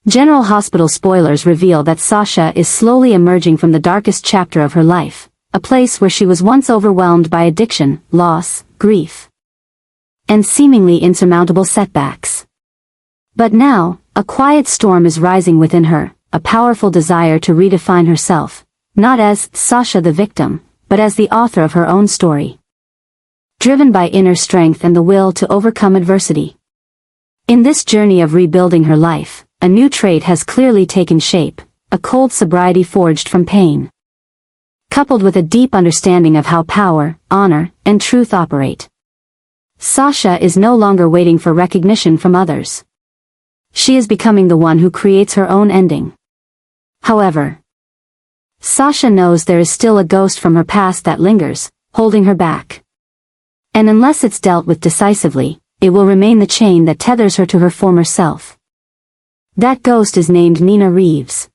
General Hospital spoilers reveal that Sasha is slowly emerging from the darkest chapter of her life, a place where she was once overwhelmed by addiction, loss, grief, and seemingly insurmountable setbacks. But now, a quiet storm is rising within her, a powerful desire to redefine herself, not as Sasha the victim, but as the author of her own story. Driven by inner strength and the will to overcome adversity. In this journey of rebuilding her life, a new trait has clearly taken shape, a cold sobriety forged from pain. Coupled with a deep understanding of how power, honor, and truth operate. Sasha is no longer waiting for recognition from others. She is becoming the one who creates her own ending. However, Sasha knows there is still a ghost from her past that lingers, holding her back. And unless it's dealt with decisively, it will remain the chain that tethers her to her former self. That ghost is named Nina Reeves.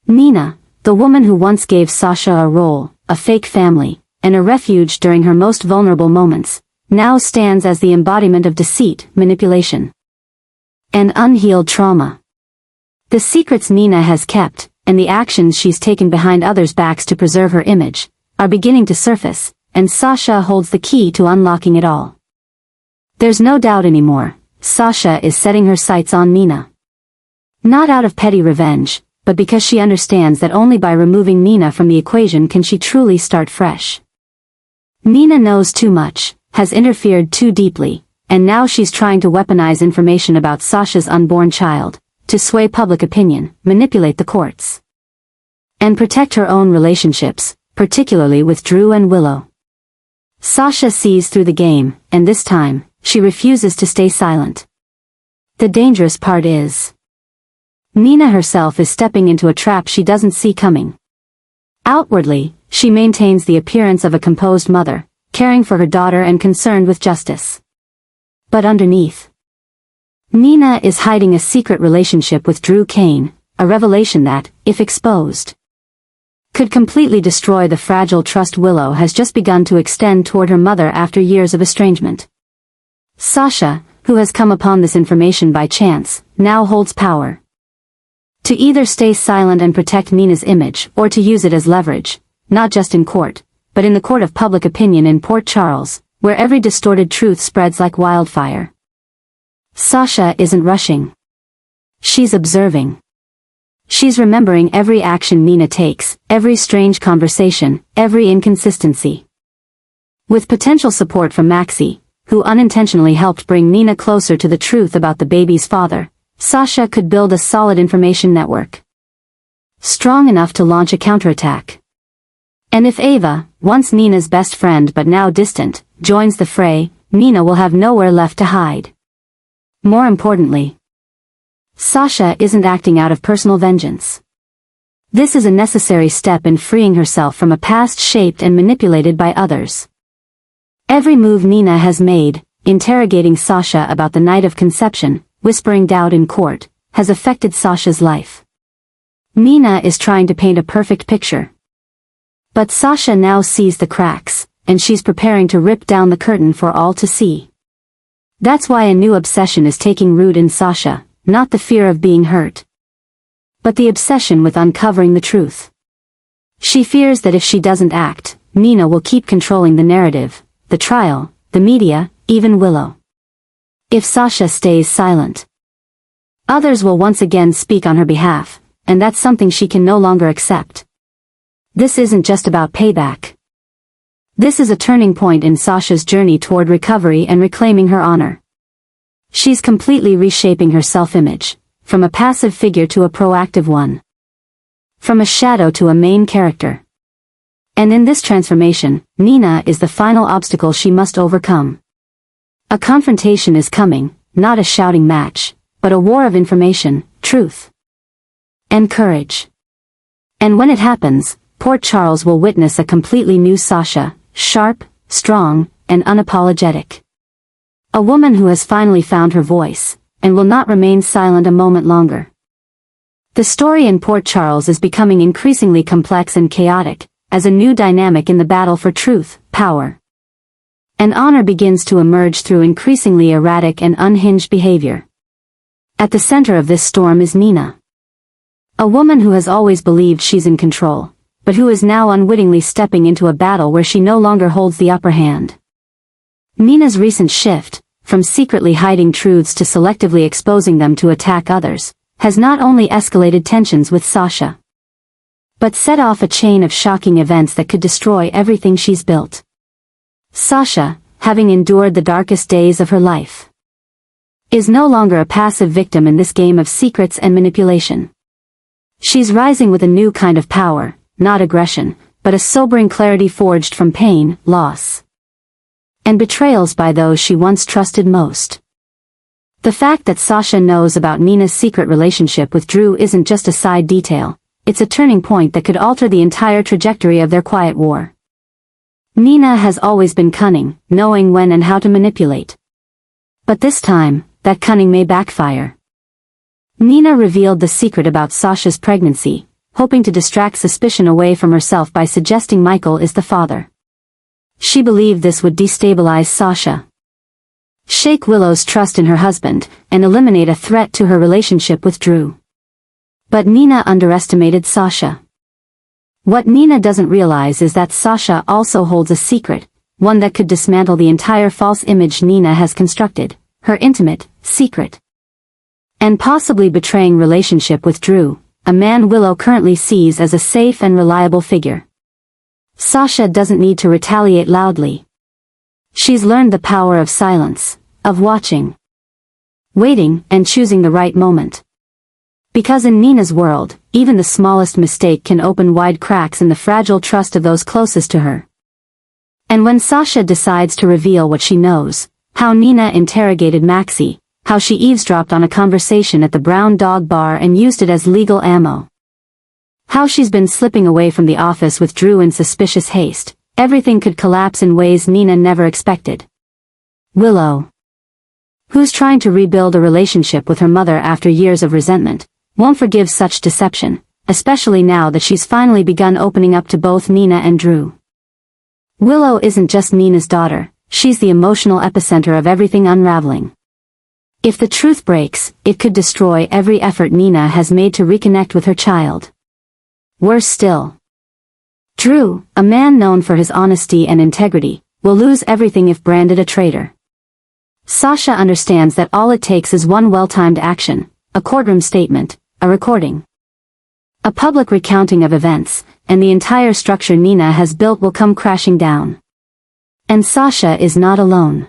Nina, the woman who once gave Sasha a role, a fake family, and a refuge during her most vulnerable moments, now stands as the embodiment of deceit, manipulation, and unhealed trauma. The secrets Nina has kept, and the actions she's taken behind others' backs to preserve her image, are beginning to surface, and Sasha holds the key to unlocking it all. There's no doubt anymore, Sasha is setting her sights on Nina. Not out of petty revenge, but because she understands that only by removing Nina from the equation can she truly start fresh. Nina knows too much, has interfered too deeply, and now she's trying to weaponize information about Sasha's unborn child, to sway public opinion, manipulate the courts, and protect her own relationships, particularly with Drew and Willow. Sasha sees through the game, and this time, she refuses to stay silent. The dangerous part is, Nina herself is stepping into a trap she doesn't see coming. Outwardly, she maintains the appearance of a composed mother, caring for her daughter and concerned with justice. But underneath, Nina is hiding a secret relationship with Drew Kane, a revelation that, if exposed, could completely destroy the fragile trust Willow has just begun to extend toward her mother after years of estrangement. Sasha, who has come upon this information by chance, now holds power. To either stay silent and protect Nina's image or to use it as leverage, not just in court, but in the court of public opinion in Port Charles, where every distorted truth spreads like wildfire. Sasha isn't rushing. She's observing. She's remembering every action Nina takes, every strange conversation, every inconsistency. With potential support from Maxie, who unintentionally helped bring Nina closer to the truth about the baby's father, Sasha could build a solid information network, strong enough to launch a counterattack. And if Ava, once Nina's best friend but now distant, joins the fray, Nina will have nowhere left to hide. More importantly, Sasha isn't acting out of personal vengeance. This is a necessary step in freeing herself from a past shaped and manipulated by others. Every move Nina has made, interrogating Sasha about the night of conception, whispering doubt in court, has affected Sasha's life. Nina is trying to paint a perfect picture. But Sasha now sees the cracks, and she's preparing to rip down the curtain for all to see. That's why a new obsession is taking root in Sasha, not the fear of being hurt, but the obsession with uncovering the truth. She fears that if she doesn't act, Nina will keep controlling the narrative, the trial, the media, even Willow. If Sasha stays silent, others will once again speak on her behalf, and that's something she can no longer accept. This isn't just about payback. This is a turning point in Sasha's journey toward recovery and reclaiming her honor. She's completely reshaping her self-image, from a passive figure to a proactive one, from a shadow to a main character. And in this transformation, Nina is the final obstacle she must overcome. A confrontation is coming, not a shouting match, but a war of information, truth, and courage. And when it happens, Port Charles will witness a completely new Sasha, sharp, strong, and unapologetic. A woman who has finally found her voice, and will not remain silent a moment longer. The story in Port Charles is becoming increasingly complex and chaotic, as a new dynamic in the battle for truth, power, and honor begins to emerge through increasingly erratic and unhinged behavior. At the center of this storm is Nina. A woman who has always believed she's in control, but who is now unwittingly stepping into a battle where she no longer holds the upper hand. Nina's recent shift, from secretly hiding truths to selectively exposing them to attack others, has not only escalated tensions with Sasha, but set off a chain of shocking events that could destroy everything she's built. Sasha, having endured the darkest days of her life, is no longer a passive victim in this game of secrets and manipulation. She's rising with a new kind of power, not aggression, but a sobering clarity forged from pain, loss, and betrayals by those she once trusted most. The fact that Sasha knows about Nina's secret relationship with Drew isn't just a side detail, it's a turning point that could alter the entire trajectory of their quiet war. Nina has always been cunning, knowing when and how to manipulate. But this time, that cunning may backfire. Nina revealed the secret about Sasha's pregnancy, hoping to distract suspicion away from herself by suggesting Michael is the father. She believed this would destabilize Sasha, shake Willow's trust in her husband, and eliminate a threat to her relationship with Drew. But Nina underestimated Sasha. What Nina doesn't realize is that Sasha also holds a secret, one that could dismantle the entire false image Nina has constructed, her intimate, secret, and possibly betraying relationship with Drew, a man Willow currently sees as a safe and reliable figure. Sasha doesn't need to retaliate loudly. She's learned the power of silence, of watching, waiting, and choosing the right moment. Because in Nina's world, even the smallest mistake can open wide cracks in the fragile trust of those closest to her. And when Sasha decides to reveal what she knows, how Nina interrogated Maxie, how she eavesdropped on a conversation at the Brown Dog Bar and used it as legal ammo, how she's been slipping away from the office with Drew in suspicious haste, everything could collapse in ways Nina never expected. Willow, who's trying to rebuild a relationship with her mother after years of resentment, won't forgive such deception, especially now that she's finally begun opening up to both Nina and Drew. Willow isn't just Nina's daughter, she's the emotional epicenter of everything unraveling. If the truth breaks, it could destroy every effort Nina has made to reconnect with her child. Worse still, Drew, a man known for his honesty and integrity, will lose everything if branded a traitor. Sasha understands that all it takes is one well-timed action, a courtroom statement, a recording, a public recounting of events, and the entire structure Nina has built will come crashing down. And Sasha is not alone.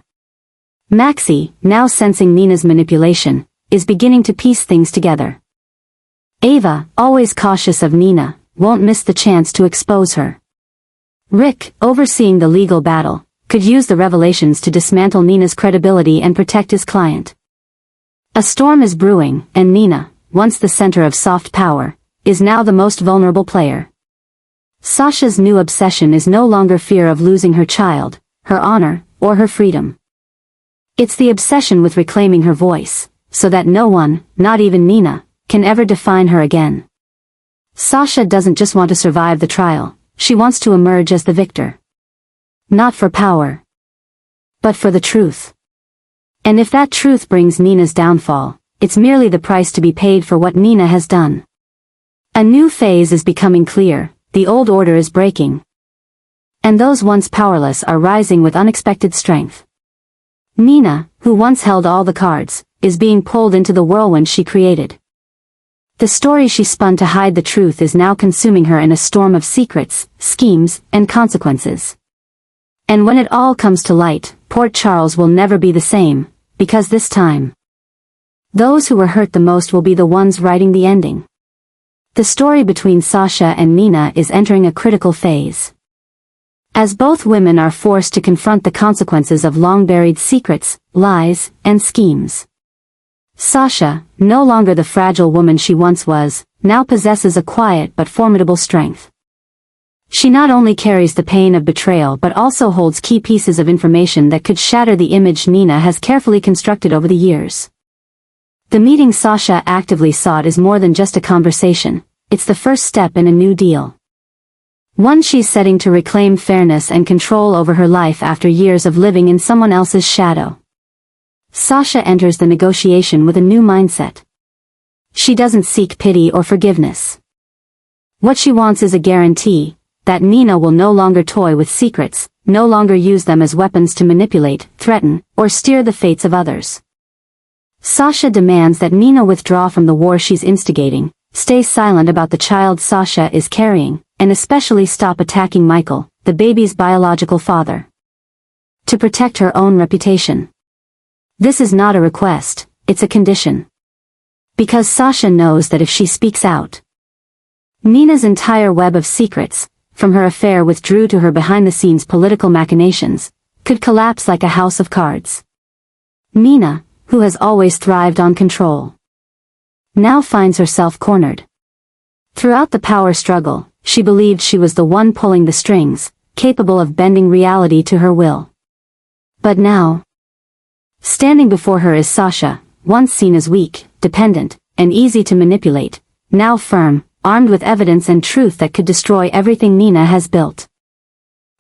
Maxie, now sensing Nina's manipulation, is beginning to piece things together. Ava, always cautious of Nina, won't miss the chance to expose her. Rick, overseeing the legal battle, could use the revelations to dismantle Nina's credibility and protect his client. A storm is brewing, and Nina, once the center of soft power, is now the most vulnerable player. Sasha's new obsession is no longer fear of losing her child, her honor, or her freedom. It's the obsession with reclaiming her voice, so that no one, not even Nina, can ever define her again. Sasha doesn't just want to survive the trial, she wants to emerge as the victor. Not for power, but for the truth. And if that truth brings Nina's downfall, it's merely the price to be paid for what Nina has done. A new phase is becoming clear, the old order is breaking. And those once powerless are rising with unexpected strength. Nina, who once held all the cards, is being pulled into the whirlwind she created. The story she spun to hide the truth is now consuming her in a storm of secrets, schemes, and consequences. And when it all comes to light, Port Charles will never be the same, because this time, those who were hurt the most will be the ones writing the ending. The story between Sasha and Nina is entering a critical phase. As both women are forced to confront the consequences of long-buried secrets, lies, and schemes. Sasha, no longer the fragile woman she once was, now possesses a quiet but formidable strength. She not only carries the pain of betrayal but also holds key pieces of information that could shatter the image Nina has carefully constructed over the years. The meeting Sasha actively sought is more than just a conversation, it's the first step in a new deal. One she's setting to reclaim fairness and control over her life after years of living in someone else's shadow. Sasha enters the negotiation with a new mindset. She doesn't seek pity or forgiveness. What she wants is a guarantee that Nina will no longer toy with secrets, no longer use them as weapons to manipulate, threaten, or steer the fates of others. Sasha demands that Nina withdraw from the war she's instigating, stay silent about the child Sasha is carrying, and especially stop attacking Michael, the baby's biological father. To protect her own reputation. This is not a request, it's a condition. Because Sasha knows that if she speaks out, Nina's entire web of secrets, from her affair with Drew to her behind-the-scenes political machinations, could collapse like a house of cards. Nina, who has always thrived on control, now finds herself cornered. Throughout the power struggle, she believed she was the one pulling the strings, capable of bending reality to her will. But now, standing before her is Sasha, once seen as weak, dependent, and easy to manipulate, now firm, armed with evidence and truth that could destroy everything Nina has built.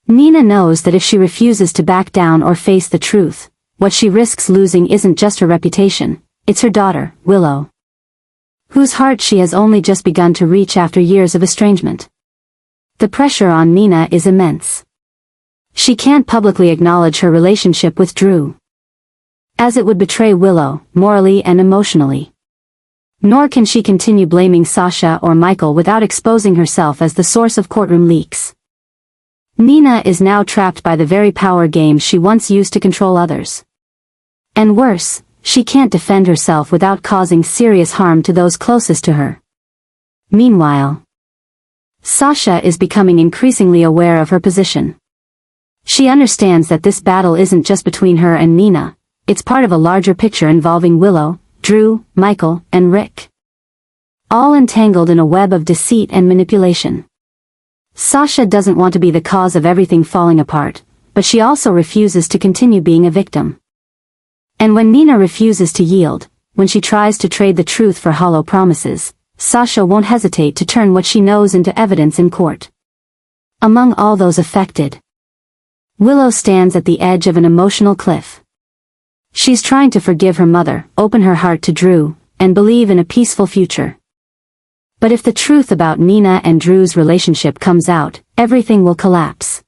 Nina knows that if she refuses to back down or face the truth, what she risks losing isn't just her reputation, it's her daughter, Willow, whose heart she has only just begun to reach after years of estrangement. The pressure on Nina is immense. She can't publicly acknowledge her relationship with Drew, as it would betray Willow, morally and emotionally. Nor can she continue blaming Sasha or Michael without exposing herself as the source of courtroom leaks. Nina is now trapped by the very power game she once used to control others. And worse, she can't defend herself without causing serious harm to those closest to her. Meanwhile, Sasha is becoming increasingly aware of her position. She understands that this battle isn't just between her and Nina, it's part of a larger picture involving Willow, Drew, Michael, and Rick. All entangled in a web of deceit and manipulation. Sasha doesn't want to be the cause of everything falling apart, but she also refuses to continue being a victim. And when Nina refuses to yield, when she tries to trade the truth for hollow promises, Sasha won't hesitate to turn what she knows into evidence in court. Among all those affected, Willow stands at the edge of an emotional cliff. She's trying to forgive her mother, open her heart to Drew, and believe in a peaceful future. But if the truth about Nina and Drew's relationship comes out, everything will collapse.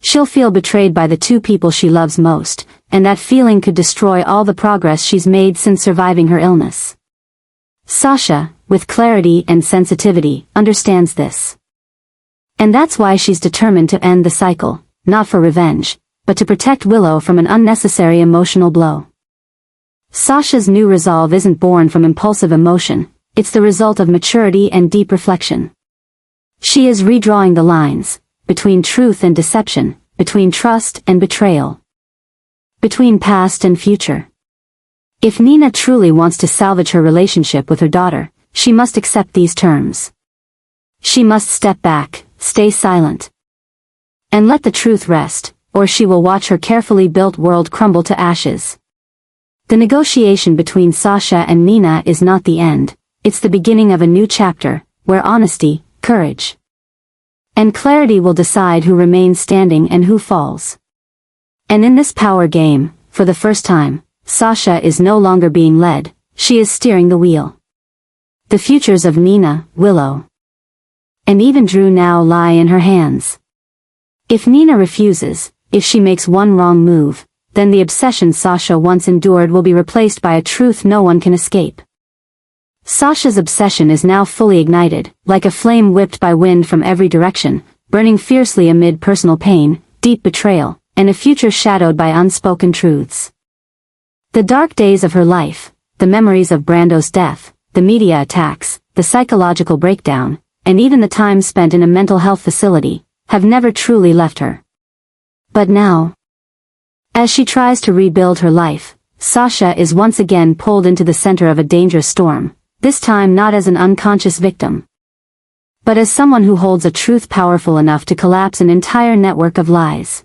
She'll feel betrayed by the two people she loves most, and that feeling could destroy all the progress she's made since surviving her illness. Sasha, with clarity and sensitivity, understands this. And that's why she's determined to end the cycle, not for revenge, but to protect Willow from an unnecessary emotional blow. Sasha's new resolve isn't born from impulsive emotion, it's the result of maturity and deep reflection. She is redrawing the lines, between truth and deception, between trust and betrayal, between past and future. If Nina truly wants to salvage her relationship with her daughter, she must accept these terms. She must step back, stay silent, and let the truth rest, or she will watch her carefully built world crumble to ashes. The negotiation between Sasha and Nina is not the end, it's the beginning of a new chapter, where honesty, courage, and clarity will decide who remains standing and who falls. And in this power game, for the first time, Sasha is no longer being led, she is steering the wheel. The futures of Nina, Willow, and even Drew now lie in her hands. If Nina refuses, if she makes one wrong move, then the obsession Sasha once endured will be replaced by a truth no one can escape. Sasha's obsession is now fully ignited, like a flame whipped by wind from every direction, burning fiercely amid personal pain, deep betrayal, and a future shadowed by unspoken truths. The dark days of her life, the memories of Brando's death, the media attacks, the psychological breakdown, and even the time spent in a mental health facility, have never truly left her. But now, as she tries to rebuild her life, Sasha is once again pulled into the center of a dangerous storm, this time not as an unconscious victim, but as someone who holds a truth powerful enough to collapse an entire network of lies.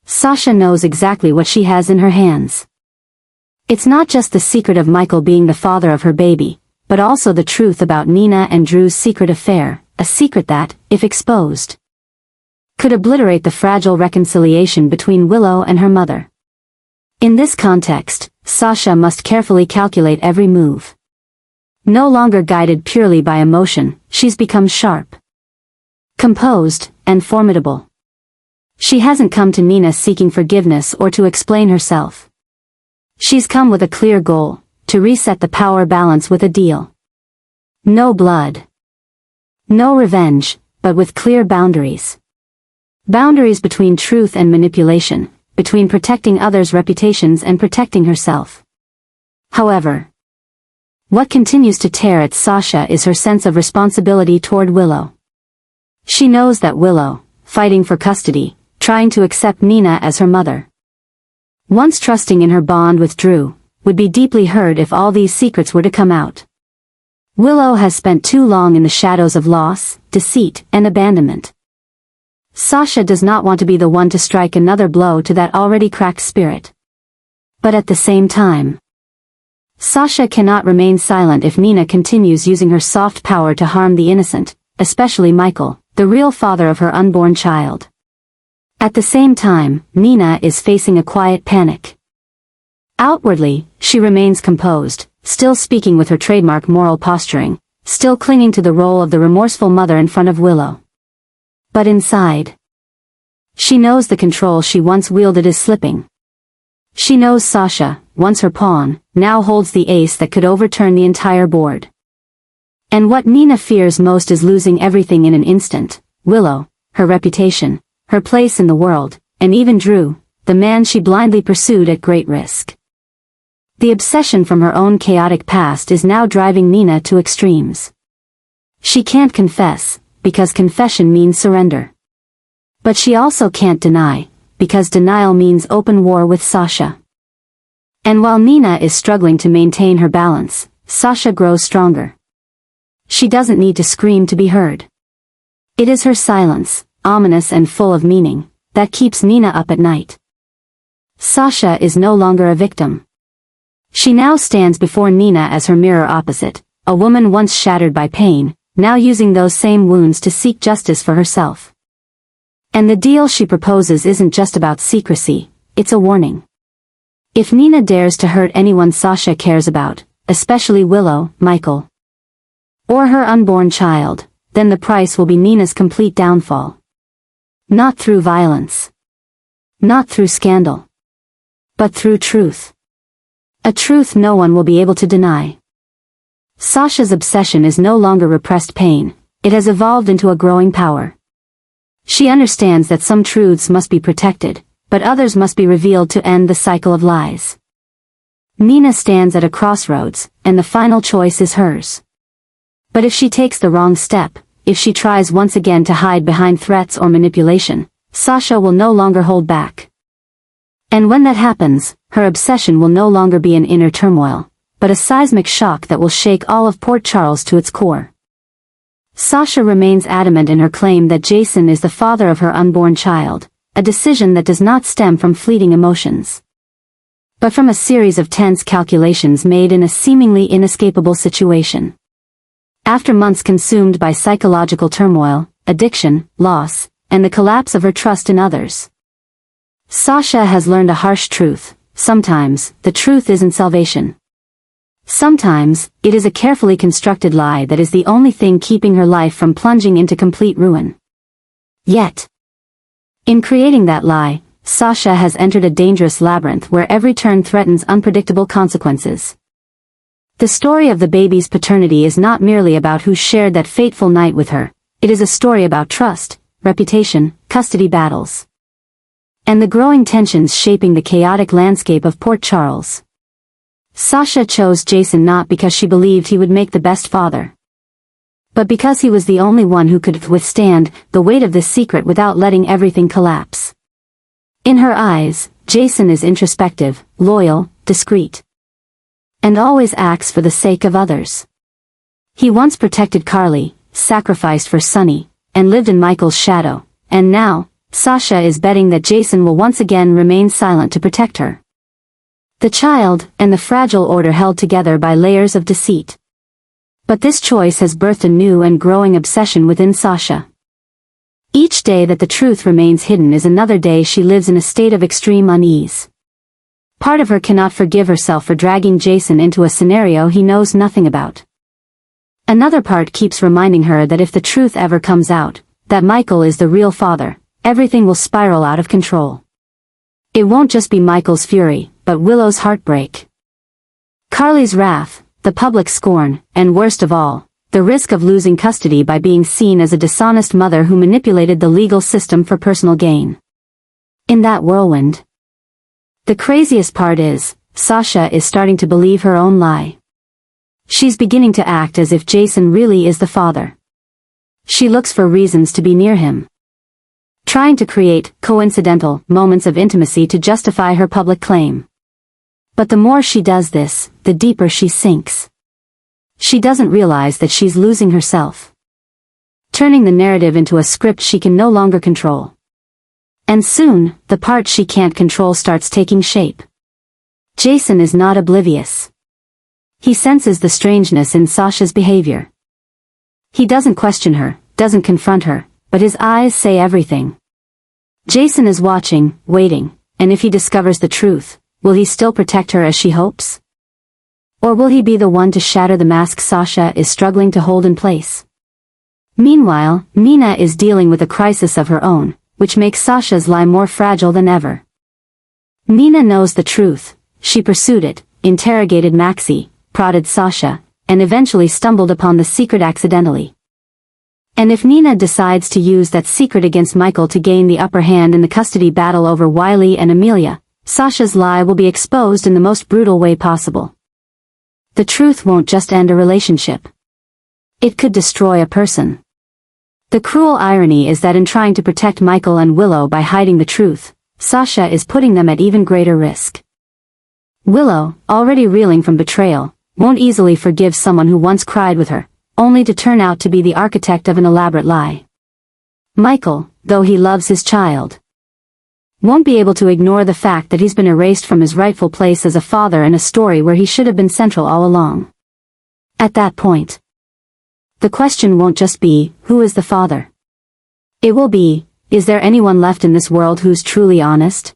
Sasha knows exactly what she has in her hands. It's not just the secret of Michael being the father of her baby, but also the truth about Nina and Drew's secret affair, a secret that, if exposed, could obliterate the fragile reconciliation between Willow and her mother. In this context, Sasha must carefully calculate every move. No longer guided purely by emotion, she's become sharp, composed, and formidable. She hasn't come to Nina seeking forgiveness or to explain herself. She's come with a clear goal, to reset the power balance with a deal. No blood. No revenge, but with clear boundaries. Boundaries between truth and manipulation, between protecting others' reputations and protecting herself. However, what continues to tear at Sasha is her sense of responsibility toward Willow. She knows that Willow, fighting for custody, trying to accept Nina as her mother, once trusting in her bond with Drew, would be deeply hurt if all these secrets were to come out. Willow has spent too long in the shadows of loss, deceit, and abandonment. Sasha does not want to be the one to strike another blow to that already cracked spirit. But at the same time, Sasha cannot remain silent if Nina continues using her soft power to harm the innocent, especially Michael, the real father of her unborn child. At the same time, Nina is facing a quiet panic. Outwardly, she remains composed, still speaking with her trademark moral posturing, still clinging to the role of the remorseful mother in front of Willow. But inside, she knows the control she once wielded is slipping. She knows Sasha, once her pawn, now holds the ace that could overturn the entire board. And what Nina fears most is losing everything in an instant: Willow, her reputation, her place in the world, and even Drew, the man she blindly pursued at great risk. The obsession from her own chaotic past is now driving Nina to extremes. She can't confess, because confession means surrender. But she also can't deny, because denial means open war with Sasha. And while Nina is struggling to maintain her balance, Sasha grows stronger. She doesn't need to scream to be heard. It is her silence, ominous and full of meaning, that keeps Nina up at night. Sasha is no longer a victim. She now stands before Nina as her mirror opposite, a woman once shattered by pain, now using those same wounds to seek justice for herself. And the deal she proposes isn't just about secrecy, it's a warning. If Nina dares to hurt anyone Sasha cares about, especially Willow, Michael, or her unborn child, then the price will be Nina's complete downfall. Not through violence. Not through scandal. But through truth. A truth no one will be able to deny. Sasha's obsession is no longer repressed pain, it has evolved into a growing power. She understands that some truths must be protected, but others must be revealed to end the cycle of lies. Nina stands at a crossroads, and the final choice is hers. But if she takes the wrong step, if she tries once again to hide behind threats or manipulation, Sasha will no longer hold back. And when that happens, her obsession will no longer be an inner turmoil, but a seismic shock that will shake all of Port Charles to its core. Sasha remains adamant in her claim that Jason is the father of her unborn child, a decision that does not stem from fleeting emotions, but from a series of tense calculations made in a seemingly inescapable situation. After months consumed by psychological turmoil, addiction, loss, and the collapse of her trust in others, Sasha has learned a harsh truth: sometimes, the truth isn't salvation. Sometimes, it is a carefully constructed lie that is the only thing keeping her life from plunging into complete ruin. Yet, in creating that lie, Sasha has entered a dangerous labyrinth where every turn threatens unpredictable consequences. The story of the baby's paternity is not merely about who shared that fateful night with her, it is a story about trust, reputation, custody battles, and the growing tensions shaping the chaotic landscape of Port Charles. Sasha chose Jason not because she believed he would make the best father, but because he was the only one who could withstand the weight of this secret without letting everything collapse. In her eyes, Jason is introspective, loyal, discreet, and always acts for the sake of others. He once protected Carly, sacrificed for Sunny, and lived in Michael's shadow, and now, Sasha is betting that Jason will once again remain silent to protect her, the child, and the fragile order held together by layers of deceit. But this choice has birthed a new and growing obsession within Sasha. Each day that the truth remains hidden is another day she lives in a state of extreme unease. Part of her cannot forgive herself for dragging Jason into a scenario he knows nothing about. Another part keeps reminding her that if the truth ever comes out, that Michael is the real father, everything will spiral out of control. It won't just be Michael's fury, but Willow's heartbreak. Carly's wrath, the public scorn, and worst of all, the risk of losing custody by being seen as a dishonest mother who manipulated the legal system for personal gain. In that whirlwind. The craziest part is, Sasha is starting to believe her own lie. She's beginning to act as if Jason really is the father. She looks for reasons to be near him, trying to create coincidental moments of intimacy to justify her public claim. But the more she does this, the deeper she sinks. She doesn't realize that she's losing herself, turning the narrative into a script she can no longer control. And soon, the part she can't control starts taking shape. Jason is not oblivious. He senses the strangeness in Sasha's behavior. He doesn't question her, doesn't confront her, but his eyes say everything. Jason is watching, waiting, and if he discovers the truth, will he still protect her as she hopes? Or will he be the one to shatter the mask Sasha is struggling to hold in place? Meanwhile, Mina is dealing with a crisis of her own, which makes Sasha's lie more fragile than ever. Mina knows the truth. She pursued it, interrogated Maxie, prodded Sasha, and eventually stumbled upon the secret accidentally. And if Nina decides to use that secret against Michael to gain the upper hand in the custody battle over Wiley and Amelia, Sasha's lie will be exposed in the most brutal way possible. The truth won't just end a relationship. It could destroy a person. The cruel irony is that in trying to protect Michael and Willow by hiding the truth, Sasha is putting them at even greater risk. Willow, already reeling from betrayal, won't easily forgive someone who once cried with her, only to turn out to be the architect of an elaborate lie. Michael, though he loves his child, won't be able to ignore the fact that he's been erased from his rightful place as a father in a story where he should have been central all along. At that point, the question won't just be, who is the father? It will be, is there anyone left in this world who's truly honest?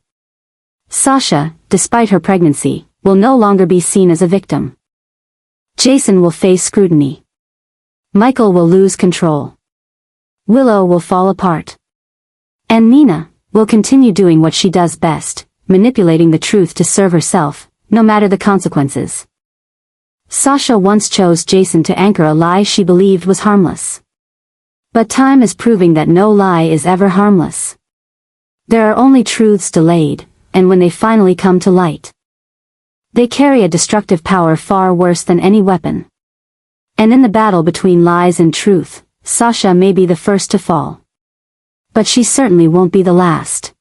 Sasha, despite her pregnancy, will no longer be seen as a victim. Jason will face scrutiny. Michael will lose control. Willow will fall apart. And Nina will continue doing what she does best, manipulating the truth to serve herself, no matter the consequences. Sasha once chose Jason to anchor a lie she believed was harmless. But time is proving that no lie is ever harmless. There are only truths delayed, and when they finally come to light, they carry a destructive power far worse than any weapon. And in the battle between lies and truth, Sasha may be the first to fall. But she certainly won't be the last.